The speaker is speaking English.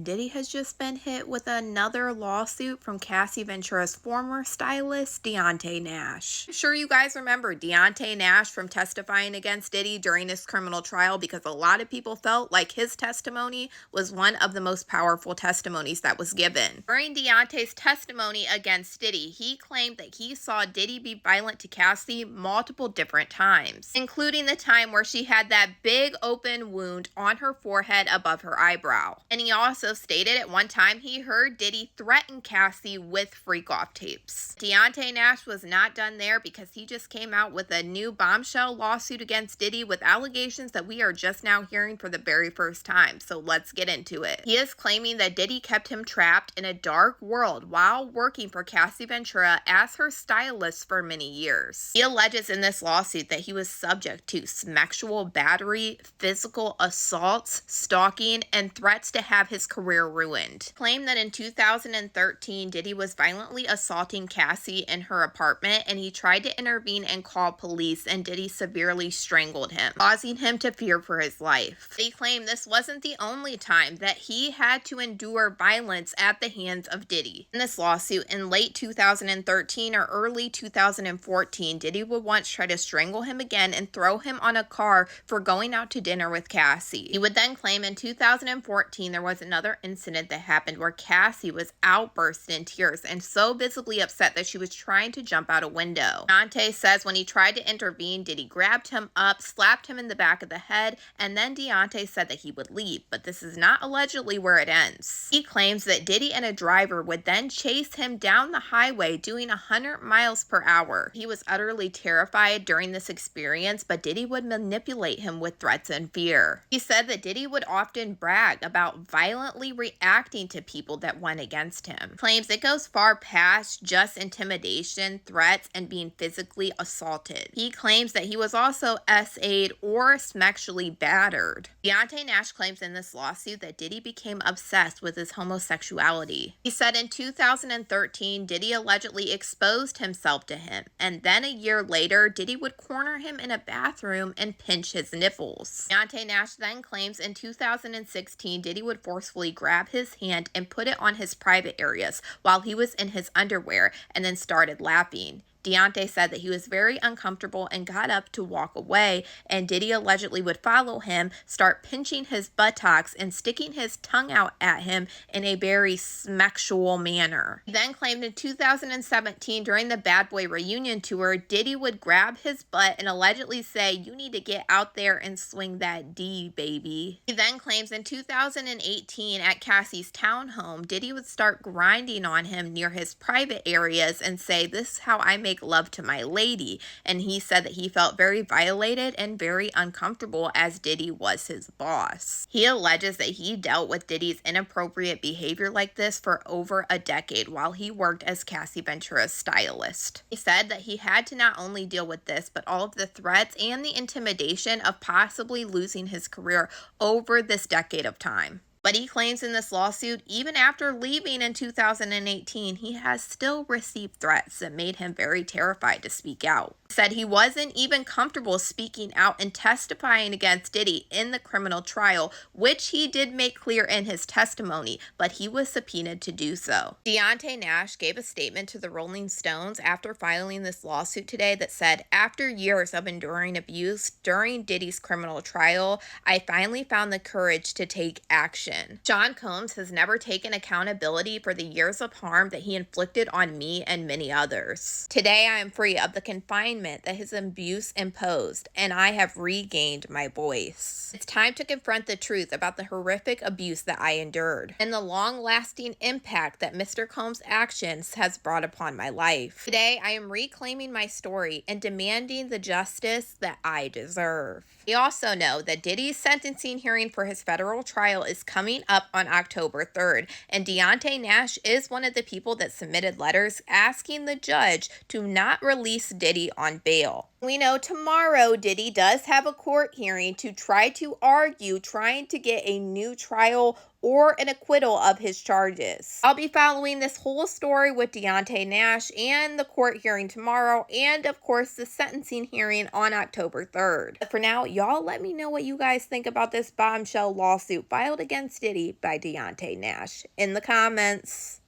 Diddy has just been hit with another lawsuit from Cassie Venturas' former stylist, Deonte Nash. I'm sure you guys remember Deonte Nash from testifying against Diddy during his criminal trial because a lot of people felt like his testimony was one of the most powerful testimonies that was given. During Deonte's testimony against Diddy, he claimed that he saw Diddy be violent to Cassie multiple different times, including the time where she had that big open wound on her forehead above her eyebrow. And he also stated at one time he heard Diddy threaten Cassie with freak-off tapes. Deonte Nash was not done there because he just came out with a new Bombshell lawsuit against Diddy with allegations that we are just now hearing for the very first time, so let's get into it. He is claiming that Diddy kept him trapped in a dark world while working for Cassie Ventura as her stylist for many years. He alleges in this lawsuit that he was subject to sexual battery, physical assaults, stalking, and threats to have his career ruined. Claimed that in 2013, Diddy was violently assaulting Cassie in her apartment and he tried to intervene and call police, and Diddy severely strangled him, causing him to fear for his life. He claimed this wasn't the only time that he had to endure violence at the hands of Diddy. In this lawsuit, in late 2013 or early 2014, Diddy would once try to strangle him again and throw him on a car for going out to dinner with Cassie. He would then claim in 2014 there was another incident that happened where Cassie was outburst in tears and so visibly upset that she was trying to jump out a window. Deonte says when he tried to intervene, Diddy grabbed him up, slapped him in the back of the head, and then Deonte said that he would leave, but this is not allegedly where it ends. He claims that Diddy and a driver would then chase him down the highway doing 100 miles per hour. He was utterly terrified during this experience, but Diddy would manipulate him with threats and fear. He said that Diddy would often brag about violently reacting to people that went against him. Claims it goes far past just intimidation, threats, and being physically assaulted. He claims that he was also SA'd or sexually battered. Deonte Nash claims in this lawsuit that Diddy became obsessed with his homosexuality. He said in 2013, Diddy allegedly exposed himself to him, and then a year later, Diddy would corner him in a bathroom and pinch his nipples. Deonte Nash then claims in 2016, Diddy would forcefully grab his hand and put it on his private areas while he was in his underwear and then started lapping. Deonte said that he was very uncomfortable and got up to walk away, and Diddy allegedly would follow him, start pinching his buttocks and sticking his tongue out at him in a very sexual manner. He then claimed in 2017 during the Bad Boy reunion tour, Diddy would grab his butt and allegedly say, "You need to get out there and swing that D, baby." He then claims in 2018 at Cassie's townhome, Diddy would start grinding on him near his private areas and say, "This is how I make love to my lady," and he said that he felt very violated and very uncomfortable as Diddy was his boss. He alleges that he dealt with Diddy's inappropriate behavior like this for over a decade while he worked as Cassie Venturas' stylist. He said that he had to not only deal with this, but all of the threats and the intimidation of possibly losing his career over this decade of time. But he claims in this lawsuit, even after leaving in 2018, he has still received threats that made him very terrified to speak out. He said he wasn't even comfortable speaking out and testifying against Diddy in the criminal trial, which he did make clear in his testimony, but he was subpoenaed to do so. Deonte Nash gave a statement to the Rolling Stones after filing this lawsuit today that said, "After years of enduring abuse during Diddy's criminal trial, I finally found the courage to take action. Sean Combs has never taken accountability for the years of harm that he inflicted on me and many others. Today I am free of the confinement that his abuse imposed, and I have regained my voice. It's time to confront the truth about the horrific abuse that I endured and the long-lasting impact that Mr. Combs' actions has brought upon my life. Today I am reclaiming my story and demanding the justice that I deserve." We also know that Diddy's sentencing hearing for his federal trial is coming up on October 3rd, and Deonte Nash is one of the people that submitted letters asking the judge to not release Diddy on bail. We know tomorrow Diddy does have a court hearing to try to argue trying to get a new trial or an acquittal of his charges. I'll be following this whole story with Deonte Nash and the court hearing tomorrow, and of course the sentencing hearing on October 3rd. But for now, y'all let me know what you guys think about this bombshell lawsuit filed against Diddy by Deonte Nash in the comments.